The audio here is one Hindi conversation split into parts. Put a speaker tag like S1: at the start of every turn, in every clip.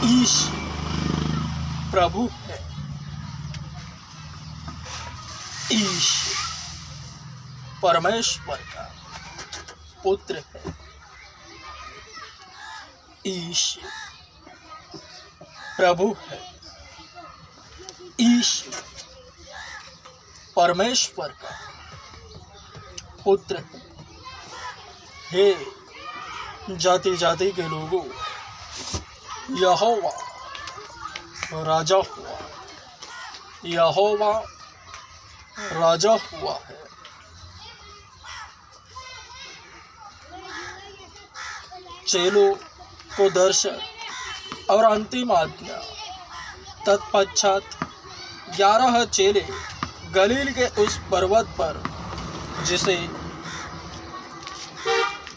S1: ईश प्रभु है। ईश परमेश्वर का पुत्र है। ईश प्रभु है। ईश परमेश्वर का पुत्र है। हे जाति जाति के लोगों, यहोवा राजा हुआ। यहोवा राजा हुआ है। चेलों को दर्शन और अंतिम आज्ञा। तत्पश्चात 11 चेले गलील के उस पर्वत पर जिसे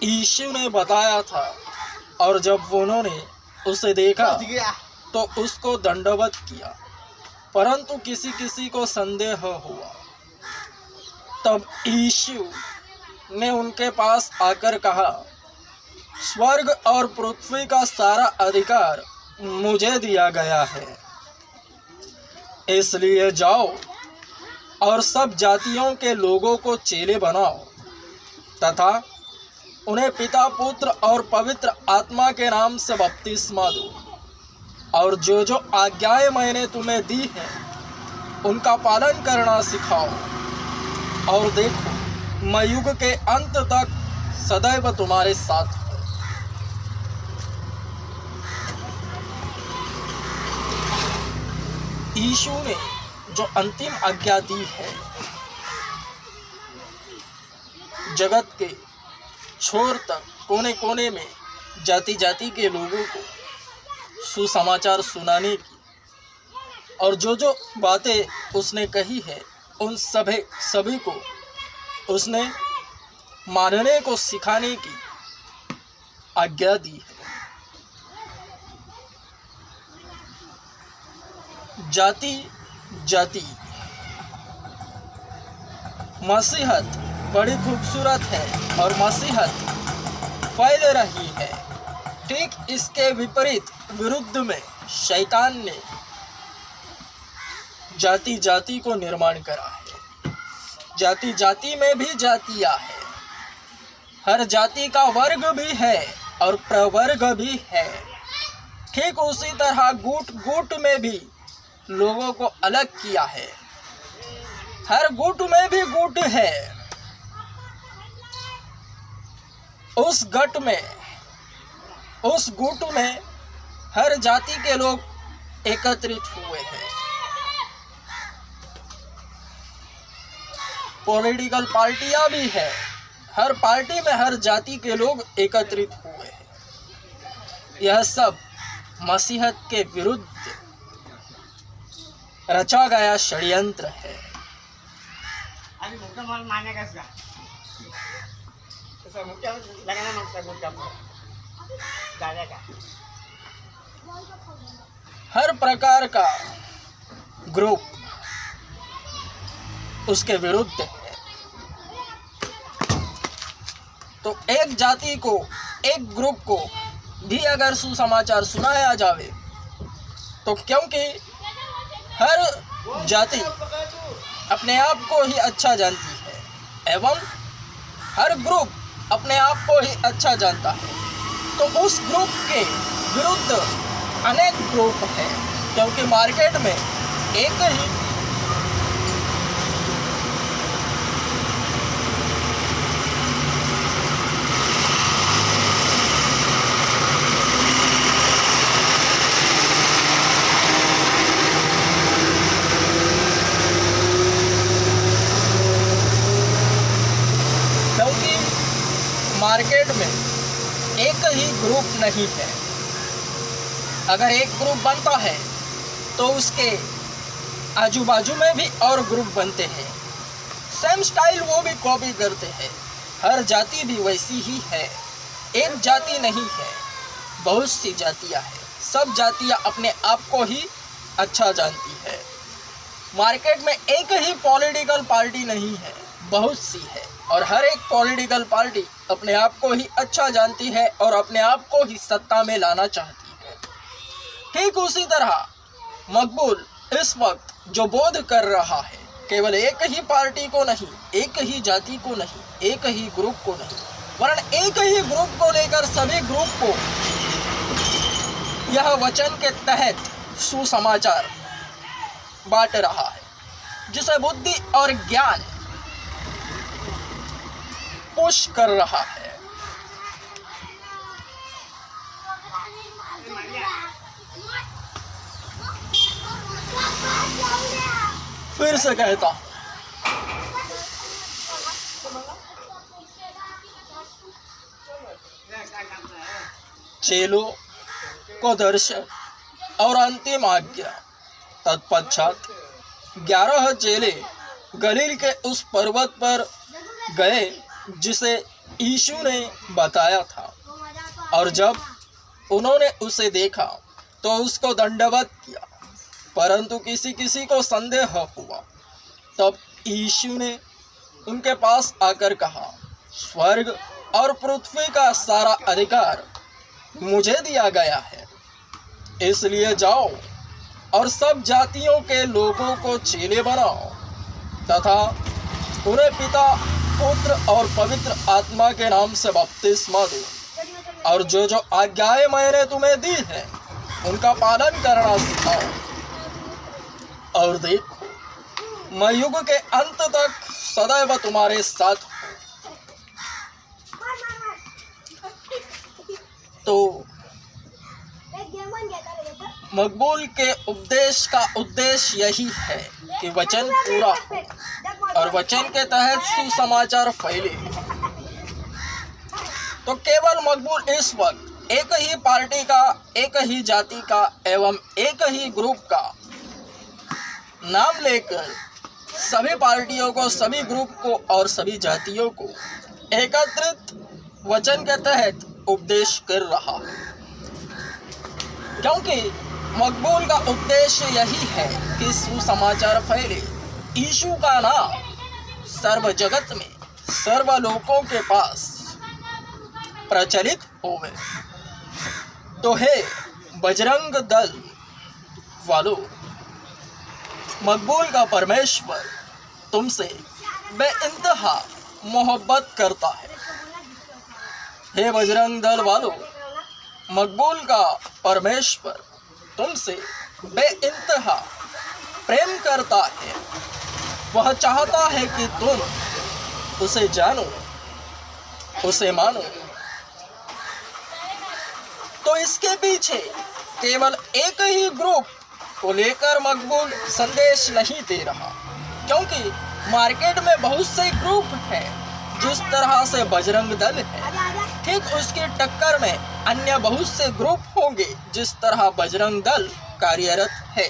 S1: यीशु ने बताया था, और जब उन्होंने उसे देखा तो उसको दंडवत किया, परंतु किसी किसी को संदेह हुआ। तब यीशु ने उनके पास आकर कहा, स्वर्ग और पृथ्वी का सारा अधिकार मुझे दिया गया है, इसलिए जाओ और सब जातियों के लोगों को चेले बनाओ तथा उन्हें पिता, पुत्र और पवित्र आत्मा के नाम से बपतिस्मा दो, और जो जो आज्ञाएं मैंने तुम्हें दी हैं उनका पालन करना सिखाओ। और देखो, मैं युग के अंत तक सदैव तुम्हारे साथ हूँ। यीशु ने जो अंतिम आज्ञा दी है, जगत के छोर तक कोने कोने में जाति जाति के लोगों को सुसमाचार सुनाने की, और जो जो बातें उसने कही है उन सभी को उसने मानने को सिखाने की आज्ञा दी है। जाति जाति मसीहत बड़ी खूबसूरत है और मसीहत फैल रही है। ठीक इसके विपरीत विरुद्ध में शैतान ने जाति जाति को निर्माण करा है। जाति जाति में भी जातियां है। हर जाति का वर्ग भी है और प्रवर्ग भी है। ठीक उसी तरह गुट गुट में भी लोगों को अलग किया है। हर गुट में भी गुट है। उस गुट में हर जाति के लोग एकत्रित हुए हैं। पॉलिटिकल पार्टियां भी है। हर पार्टी में हर जाति के लोग एकत्रित हुए हैं। यह सब मसीहत के विरुद्ध रचा गया षड्यंत्र है। हर प्रकार का ग्रुप उसके विरुद्ध है। तो एक जाति को, एक ग्रुप को भी अगर सुसमाचार सुनाया जावे, तो क्योंकि हर जाति अपने आप को ही अच्छा जानती है एवं हर ग्रुप अपने आप को ही अच्छा जानता है, तो उस ग्रुप के विरुद्ध अनेक ग्रुप हैं। क्योंकि मार्केट में एक ही मार्केट में एक ही ग्रुप नहीं है। अगर एक ग्रुप बनता है तो उसके आजू बाजू में भी और ग्रुप बनते हैं। सेम स्टाइल वो भी कॉपी करते हैं। हर जाति भी वैसी ही है। एक जाति नहीं है, बहुत सी जातियां हैं। सब जातियां अपने आप को ही अच्छा जानती है। मार्केट में एक ही पॉलिटिकल पार्टी नहीं है, बहुत सी है, और हर एक पॉलिटिकल पार्टी अपने आप को ही अच्छा जानती है और अपने आप को ही सत्ता में लाना चाहती है। ठीक उसी तरह मकबूल इस वक्त जो बोध कर रहा है केवल एक ही पार्टी को नहीं, एक ही जाति को नहीं, एक ही ग्रुप को नहीं, वरन एक ही ग्रुप को लेकर सभी ग्रुप को यह वचन के तहत सुसमाचार बांट रहा है, जिसे बुद्धि और ज्ञान पुश कर रहा है। फिर से कहता हूं, चेलों को दर्शन और अंतिम आज्ञा। तत्पश्चात 11 चेले गलील के उस पर्वत पर गए जिसे यीशु ने बताया था, और जब उन्होंने उसे देखा तो उसको दंडवत किया, परंतु किसी किसी को संदेह हुआ। तब यीशु ने उनके पास आकर कहा, स्वर्ग और पृथ्वी का सारा अधिकार मुझे दिया गया है, इसलिए जाओ और सब जातियों के लोगों को चेले बनाओ तथा उन्हें पिता, पुत्र और पवित्र आत्मा के नाम से बपतिस्मा दो, और जो जो आज्ञाएं मैंने तुम्हें दी है उनका पालन करना सिखाओ। और देखो, मैं युग के अंत तक सदैव तुम्हारे साथ हूँ। तो मकबूल के उपदेश का उद्देश्य यही है कि वचन पूरा हो और वचन के तहत सुसमाचार फैले। तो केवल मकबूल इस वक्त एक ही पार्टी का, एक ही जाति का एवं एक ही ग्रुप का नाम लेकर सभी पार्टियों को, सभी ग्रुप को और सभी जातियों को एकत्रित वचन के तहत उपदेश कर रहा है, क्योंकि मकबूल का उद्देश्य यही है कि सुसमाचार फैले, यीशु का नाम सर्व जगत में, सर्व लोगों के पास प्रचलित होवे। तो हे बजरंग दल वालों, मकबूल का परमेश्वर तुमसे बेइंतहा मोहब्बत करता है। हे बजरंग दल वालों, मकबूल का परमेश्वर तुमसे बेइंतहा प्रेम करता है। वह चाहता है कि तुम उसे जानो, उसे मानो। तो इसके पीछे केवल एक ही ग्रुप को लेकर मकबूल संदेश नहीं दे रहा, क्योंकि मार्केट में बहुत से ग्रुप हैं। जिस तरह से बजरंग दल है, ठीक उसकी टक्कर में अन्य बहुत से ग्रुप होंगे जिस तरह बजरंग दल कार्यरत है,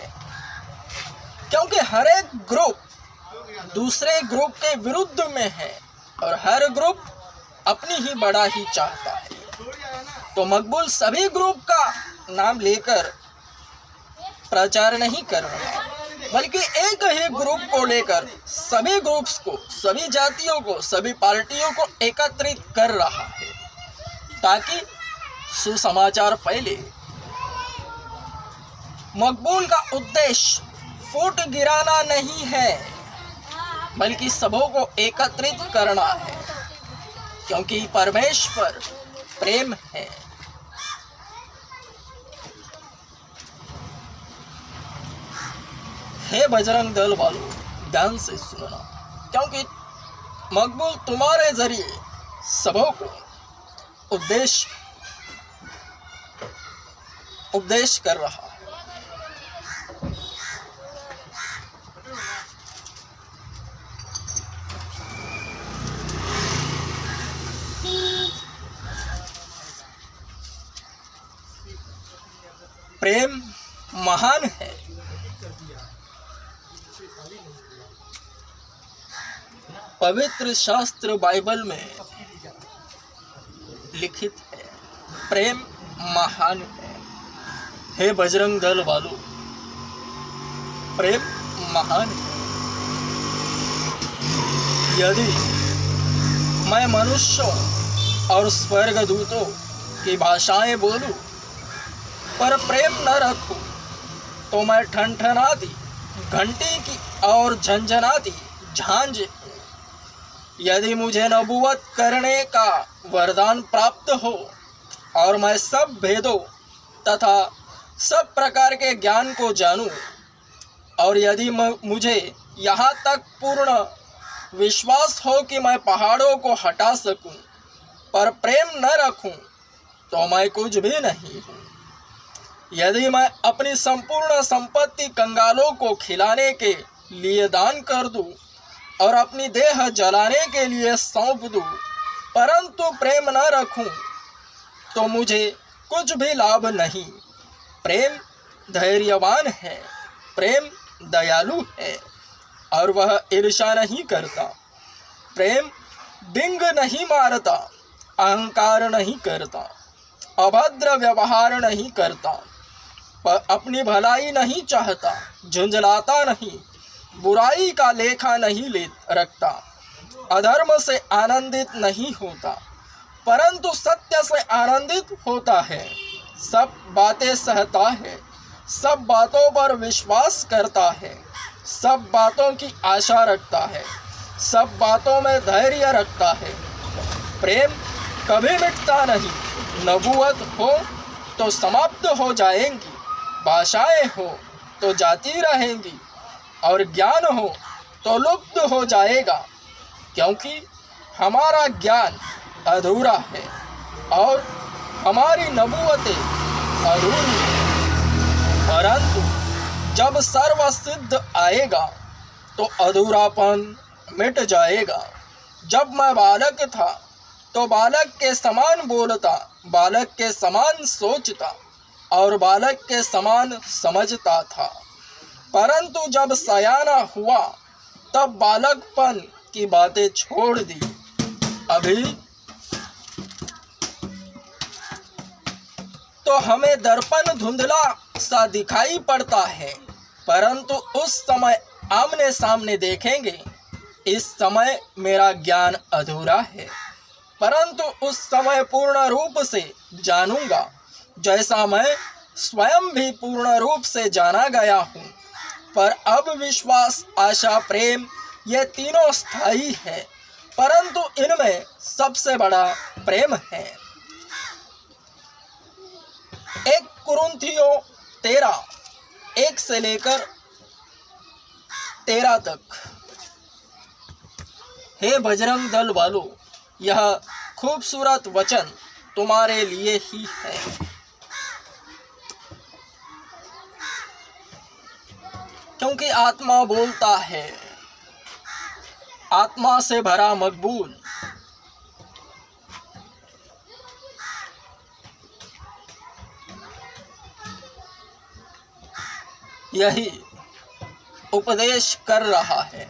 S1: क्योंकि हर एक ग्रुप दूसरे ग्रुप के विरुद्ध में है और हर ग्रुप अपनी ही बड़ाई चाहता है। तो मकबूल सभी ग्रुप का नाम लेकर प्रचार नहीं कर रहा, बल्कि एक ही ग्रुप को लेकर सभी ग्रुप्स को, सभी जातियों को, सभी पार्टियों को एकत्रित कर रहा है ताकि सुसमाचार फैले। मकबूल का उद्देश्य फूट गिराना नहीं है, बल्कि सबों को एकत्रित करना है, क्योंकि परमेश्वर प्रेम है। हे बजरंग दल वालों, ध्यान से सुनना, क्योंकि मकबूल तुम्हारे जरिए सबों को उपदेश कर रहा है। प्रेम महान है। पवित्र शास्त्र बाइबल में लिखित है, प्रेम महान है। हे बजरंग दल वालों, प्रेम महान है। यदि मैं मनुष्यों और स्वर्गदूतों की भाषाएं बोलूं पर प्रेम न रखूं तो मैं ठनठनाती घंटी की और झंझनाती झांझ हूँ। यदि मुझे नबूवत करने का वरदान प्राप्त हो और मैं सब भेदों तथा सब प्रकार के ज्ञान को जानूं, और यदि मुझे यहाँ तक पूर्ण विश्वास हो कि मैं पहाड़ों को हटा सकूं, पर प्रेम न रखूं तो मैं कुछ भी नहीं हूँ। यदि मैं अपनी संपूर्ण संपत्ति कंगालों को खिलाने के लिए दान कर दूं और अपनी देह जलाने के लिए सौंप दूं, परंतु प्रेम न रखूं तो मुझे कुछ भी लाभ नहीं। प्रेम धैर्यवान है, प्रेम दयालु है और वह ईर्ष्या नहीं करता। प्रेम डिंग नहीं मारता, अहंकार नहीं करता, अभद्र व्यवहार नहीं करता, पर अपनी भलाई नहीं चाहता, झुंझलाता नहीं, बुराई का लेखा नहीं रखता, अधर्म से आनंदित नहीं होता, परंतु सत्य से आनंदित होता है। सब बातें सहता है, सब बातों पर विश्वास करता है, सब बातों की आशा रखता है, सब बातों में धैर्य रखता है। प्रेम कभी मिटता नहीं। नबूवत हो तो समाप्त हो जाएंगी, भाषाएं हो तो जाती रहेंगी और ज्ञान हो तो लुप्त हो जाएगा, क्योंकि हमारा ज्ञान अधूरा है और हमारी नबूवतें अधूरी हैं। परंतु जब सर्वसिद्ध आएगा तो अधूरापन मिट जाएगा। जब मैं बालक था तो बालक के समान बोलता, बालक के समान सोचता और बालक के समान समझता था, परंतु जब सयाना हुआ तब बालकपन की बातें छोड़ दी। अभी तो हमें दर्पण धुंधला सा दिखाई पड़ता है, परंतु उस समय आमने सामने देखेंगे। इस समय मेरा ज्ञान अधूरा है, परंतु उस समय पूर्ण रूप से जानूंगा, जैसा मैं स्वयं भी पूर्ण रूप से जाना गया हूँ। पर अब विश्वास, आशा, प्रेम ये तीनों स्थायी है, परंतु इनमें सबसे बड़ा प्रेम है। 1 कुरिन्थियों 13, 1 से लेकर 13 तक। हे बजरंग दल वालों, यह खूबसूरत वचन तुम्हारे लिए ही है। क्योंकि आत्मा बोलता है, आत्मा से भरा मकबूल, यही उपदेश कर रहा है।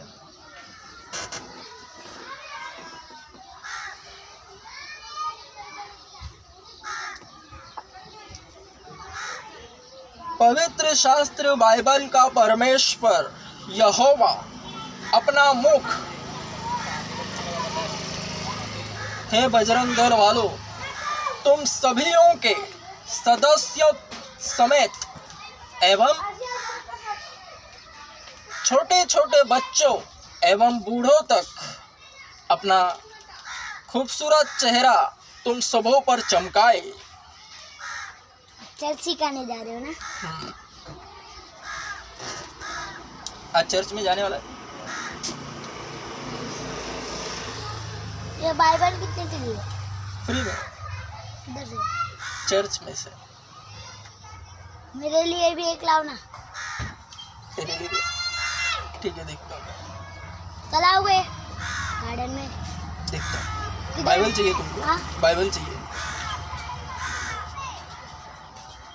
S1: पवित्र शास्त्र बाइबल का परमेश्वर यहोवा अपना मुख, हे बजरंग दल वालों, तुम सभीयों के सदस्यों समेत एवं छोटे छोटे बच्चों एवं बूढ़ों तक अपना खूबसूरत चेहरा तुम सबों पर चमकाए।
S2: चर्च सिखाने जा रहे हो ना?
S1: आज चर्च में जाने वाला है।
S2: ये बाइबल कितने की है?
S1: फ्री में।
S2: इधर से
S1: चर्च में से।
S2: मेरे लिए भी एक लाओ ना।
S1: तेरे लिए ठीक है, देखता हूँ।
S2: कल आओगे गार्डन में?
S1: देखता हूँ। बाइबल चाहिए तुमको?
S2: हाँ?
S1: बाइबल चाहिए?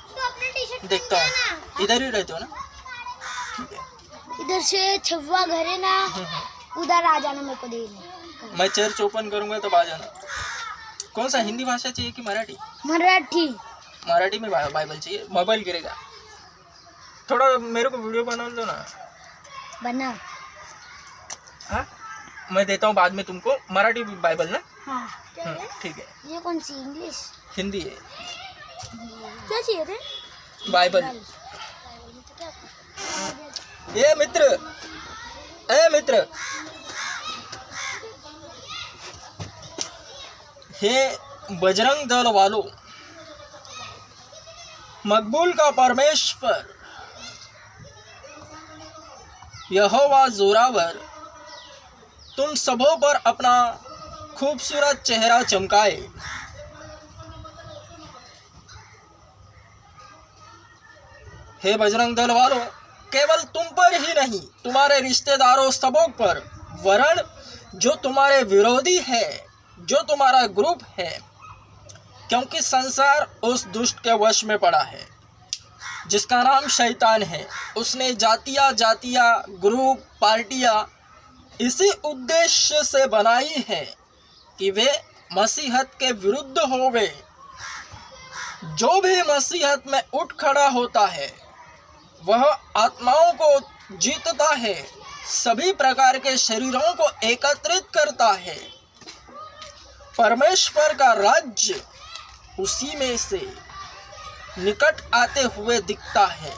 S2: तो अपने टी-शर्ट
S1: देखता हूँ। इधर ही रहते हो ना? ठीक है।
S2: इधर से छुआ घर है ना, उधर आ जाना मेरे को देने।
S1: मैं चर्च ओपन करूँगा तब आ जाना। कौन सा, हिंदी भाषा चाहिए कि मराठी?
S2: मराठी।
S1: मराठी में बाइबल चाहिए। मोबाइल गिरेगा। थोड़ा मेरे को वीडियो बना दो ना।
S2: बना।
S1: हाँ, मैं देता हूँ बाद में तुमको। मराठी बाइबल ना?
S2: हाँ।
S1: ठीक है।
S2: ये कौन सी, इंग्लिश?
S1: हिंदी है।
S2: क्या चाहिए थे?
S1: बाइबल।
S2: बाइबल में तो क्या होता है?
S1: ए मित्र, हे बजरंग दल वालों, मकबूल का परमेश्वर यहोवा जोरावर तुम सबों पर अपना खूबसूरत चेहरा चमकाए। हे बजरंग दल वालों, केवल तुम पर ही नहीं, तुम्हारे रिश्तेदारों सबों पर, वरन जो तुम्हारे विरोधी है, जो तुम्हारा ग्रुप है, क्योंकि संसार उस दुष्ट के वश में पड़ा है जिसका नाम शैतान है। उसने जातियां ग्रुप पार्टियां इसी उद्देश्य से बनाई है कि वे मसीहत के विरुद्ध होवे। जो भी मसीहत में उठ खड़ा होता है वह आत्माओं को जीतता है, सभी प्रकार के शरीरों को एकत्रित करता है। परमेश्वर का राज्य उसी में से निकट आते हुए दिखता है।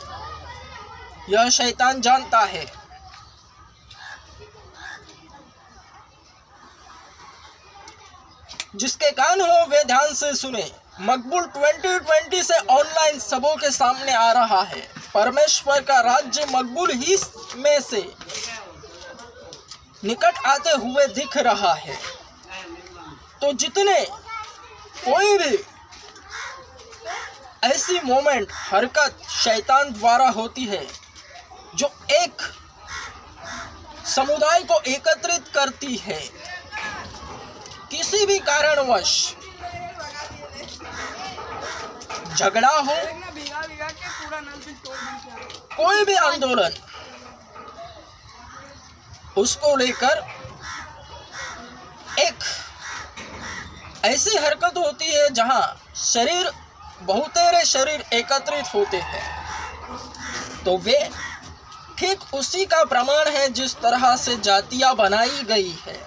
S1: यह शैतान जानता है। जिसके कान हो वे ध्यान से सुने। मकबूल 2020 से ऑनलाइन सबों के सामने आ रहा है। परमेश्वर का राज्य मकबूल ही में से निकट आते हुए दिख रहा है। तो जितने कोई भी ऐसी मोमेंट हरकत शैतान द्वारा होती है जो एक समुदाय को एकत्रित करती है, किसी भी कारणवश झगड़ा हो, कोई भी आंदोलन, उसको लेकर एक ऐसी हरकत होती है जहां शरीर बहुतेरे शरीर एकत्रित होते हैं। तो वे ठीक उसी का प्रमाण है जिस तरह से जातियां बनाई गई है।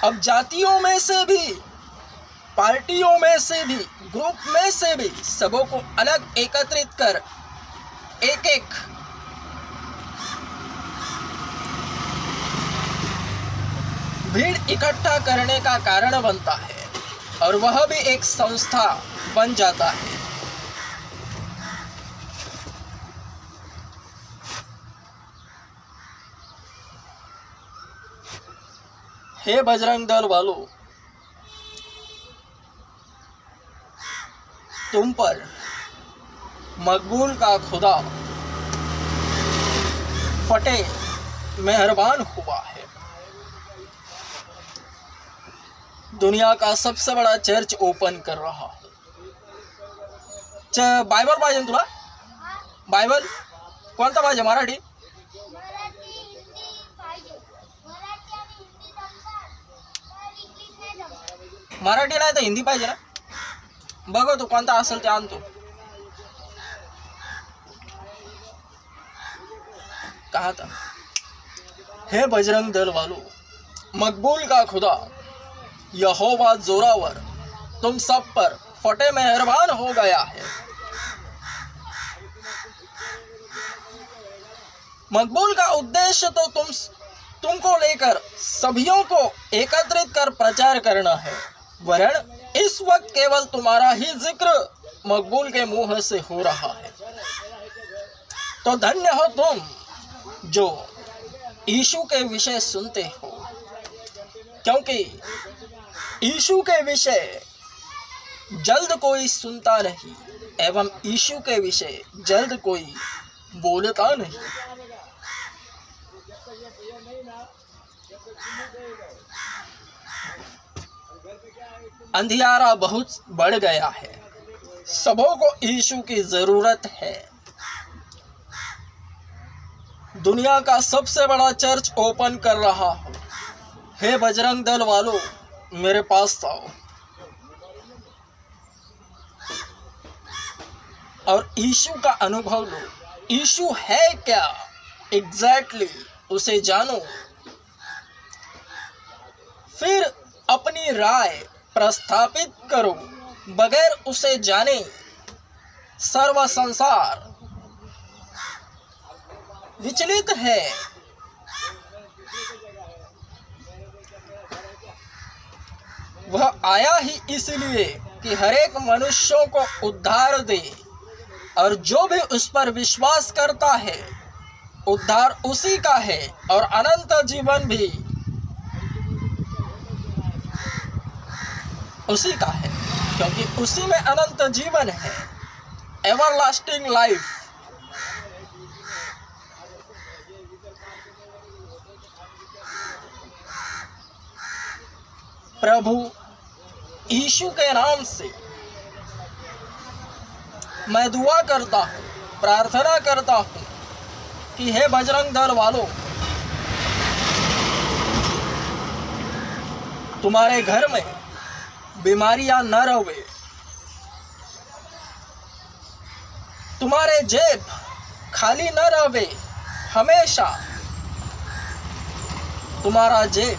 S1: अब जातियों में से भी, पार्टियों में से भी, ग्रुप में से भी सबों को अलग एकत्रित कर एक एक भीड़ इकट्ठा करने का कारण बनता है और वह भी एक संस्था बन जाता है। हे बजरंग दल वालों, तुम पर मकबूल का खुदा फटे मेहरबान हुआ है। दुनिया का सबसे बड़ा चर्च ओपन कर रहा हूं। बायबल पाहिजे ना तुला? बायबल कोणता पाहिजे? मराठी? मराठी नाही तर हिंदी पाहिजे ना? बघ तू कोणता असेल ते आणतो. कहा था? हे बजरंग दल वालों, मकबूल का खुदा यहोवा जोरावर तुम सब पर फटे मेहरबान हो गया है। मकबूल का उद्देश्य तो तुमको लेकर सभियों को एकत्रित कर प्रचार करना है, वरन इस वक्त केवल तुम्हारा ही जिक्र मकबूल के मुंह से हो रहा है। तो धन्य हो तुम जो यीशु के विषय सुनते हो, क्योंकि यीशु के विषय जल्द कोई सुनता नहीं एवं यीशु के विषय जल्द कोई बोलता नहीं। अंधियारा बहुत बढ़ गया है, सबों को यीशु की जरूरत है। दुनिया का सबसे बड़ा चर्च ओपन कर रहा हूं। हे बजरंग दल वालों, मेरे पास आओ और यीशु का अनुभव लो। यीशु है क्या एग्जैक्टली उसे जानो, फिर अपनी राय प्रस्थापित करो। बगैर उसे जाने सर्व संसार विचलित है। वह आया ही इसलिए कि हर एक मनुष्यों को उद्धार दे, और जो भी उस पर विश्वास करता है उद्धार उसी का है और अनंत जीवन भी उसी का है, क्योंकि उसी में अनंत जीवन है, एवरलास्टिंग लाइफ। प्रभु यीशु के नाम से मैं दुआ करता हूँ, प्रार्थना करता हूँ कि हे बजरंग दल वालों, तुम्हारे घर में बीमारियां न रहे, तुम्हारे जेब खाली न रहे, हमेशा तुम्हारा जेब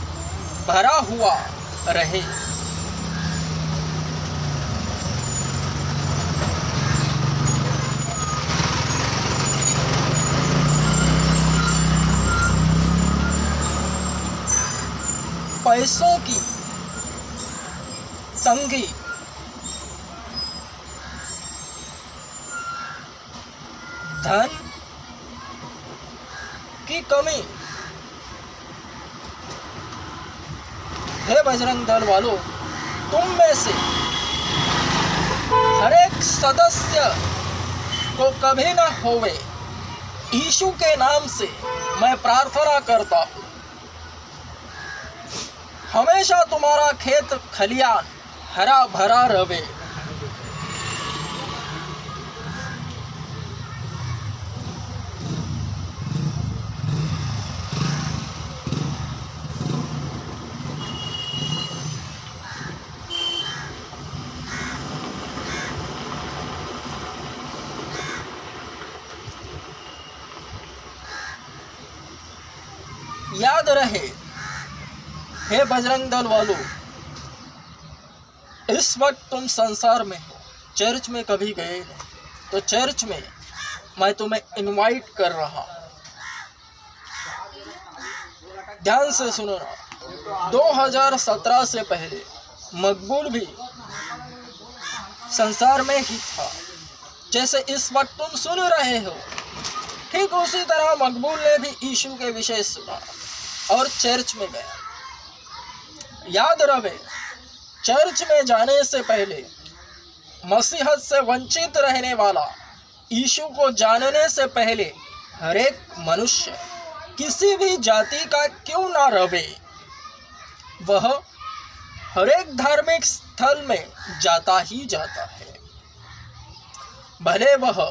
S1: भरा हुआ रहे। पैसों की तंगी, धन की कमी, हे बजरंग दल वालों, तुम में से हर एक सदस्य को कभी न होवे, यीशु के नाम से मैं प्रार्थना करता हूँ। हमेशा तुम्हारा खेत खलियान हरा भरा रहे। याद रहे, हे बजरंग दल वालों, इस वक्त तुम संसार में हो, चर्च में कभी गए नहीं, तो चर्च में मैं तुम्हें इनवाइट कर रहा हूं। ध्यान से सुनो ना, 2017 से पहले मकबूल भी संसार में ही था। जैसे इस वक्त तुम सुन रहे हो, ठीक उसी तरह मकबूल ने भी यीशु के विषय सुना और चर्च में गया। याद रहे, चर्च में जाने से पहले मसीहत से वंचित रहने वाला, यीशु को जानने से पहले हर एक मनुष्य किसी भी जाति का क्यों ना रहे, वह हर एक धार्मिक स्थल में जाता ही जाता है, भले वह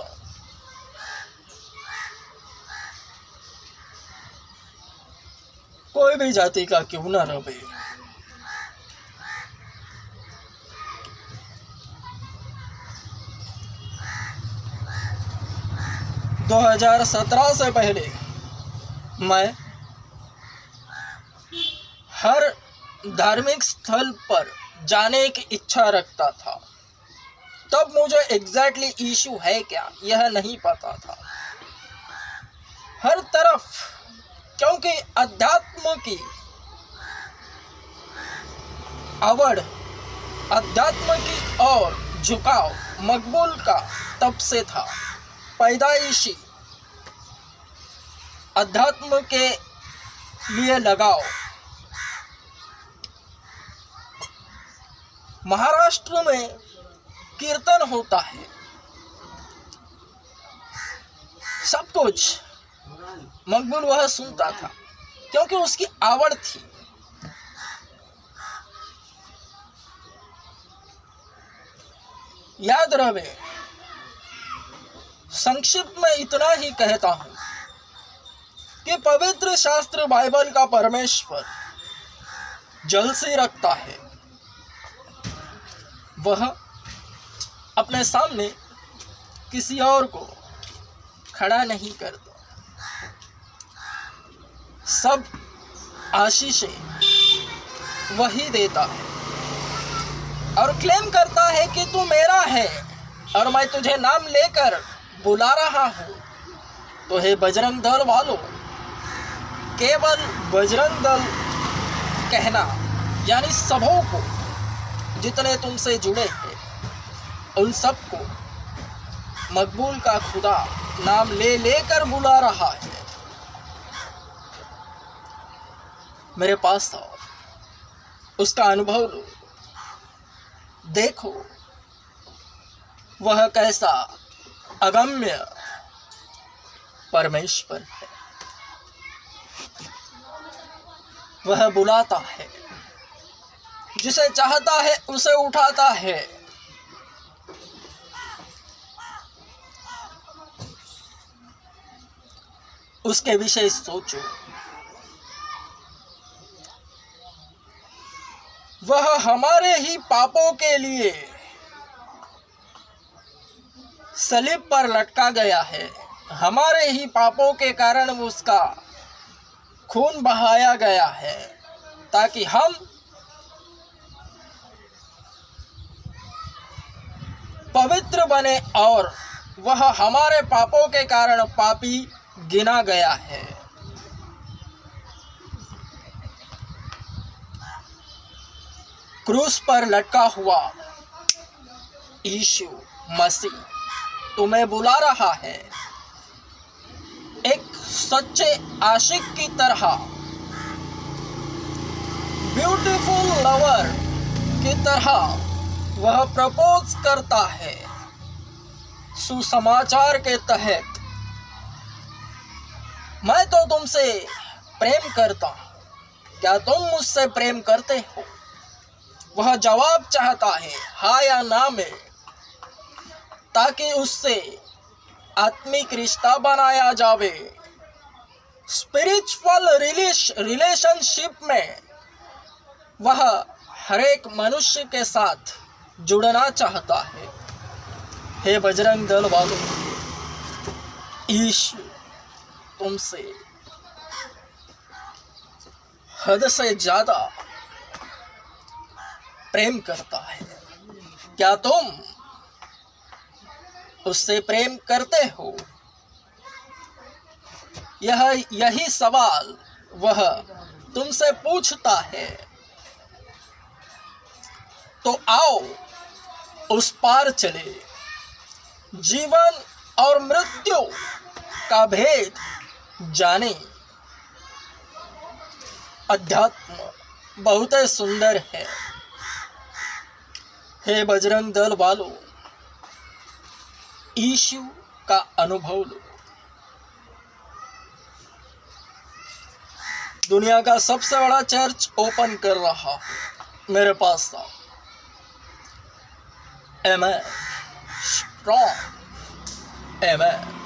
S1: कोई भी जाति का क्यों ना रहे। 2017 से पहले मैं हर धार्मिक स्थल पर जाने की इच्छा रखता था। तब मुझे एग्जैक्टली इशू है क्या यह नहीं पता था। हर तरफ, क्योंकि अध्यात्म की आवड़, अध्यात्म की ओर झुकाव मकबूल का तब से था। पैदाइशी अध्यात्म के लिए लगाव। महाराष्ट्र में कीर्तन होता है, सब कुछ मकबूल वह सुनता था क्योंकि उसकी आवड़ थी। याद रहे, संक्षिप्त में इतना ही कहता हूं कि पवित्र शास्त्र बाइबल का परमेश्वर जलसी रखता है। वह अपने सामने किसी और को खड़ा नहीं करता। सब आशीषें वही देता है और क्लेम करता है कि तू मेरा है, और मैं तुझे नाम लेकर बुला रहा हूँ। तो हे बजरंग दल वालों, केवल बजरंग दल कहना, यानी सबों को, जितने तुमसे जुड़े हैं उन सबको मकबूल का खुदा नाम ले लेकर बुला रहा है। मेरे पास आओ, उसका अनुभव लो, देखो वह कैसा अगम्य परमेश्वर है। वह बुलाता है, जिसे चाहता है उसे उठाता है। उसके विषय सोचो, वह हमारे ही पापों के लिए सलीब पर लटका गया है। हमारे ही पापों के कारण उसका खून बहाया गया है, ताकि हम पवित्र बने, और वह हमारे पापों के कारण पापी गिना गया है। क्रूस पर लटका हुआ यीशु मसीह तुम्हें बुला रहा है, एक सच्चे आशिक की तरह, ब्यूटीफुल लवर की तरह वह प्रपोज करता है। सुसमाचार के तहत, मैं तो तुमसे प्रेम करता हूं, क्या तुम मुझसे प्रेम करते हो? वह जवाब चाहता है, हाँ या ना में, ताकि उससे आत्मिक रिश्ता बनाया जावे। स्पिरिचुअल रिलेशनशिप में वह हर एक मनुष्य के साथ जुड़ना चाहता है। हे बजरंग दल वालों, यीशु तुमसे हद से ज्यादा प्रेम करता है। क्या तुम उससे प्रेम करते हो? यही सवाल वह तुमसे पूछता है। तो आओ उस पार चले, जीवन और मृत्यु का भेद जाने। अध्यात्म बहुत सुंदर है। हे बजरंग दल वालों, यीशु का अनुभव लो। दुनिया का सबसे बड़ा चर्च ओपन कर रहा हूं, मेरे पास आओ। Amen. Strong. Amen.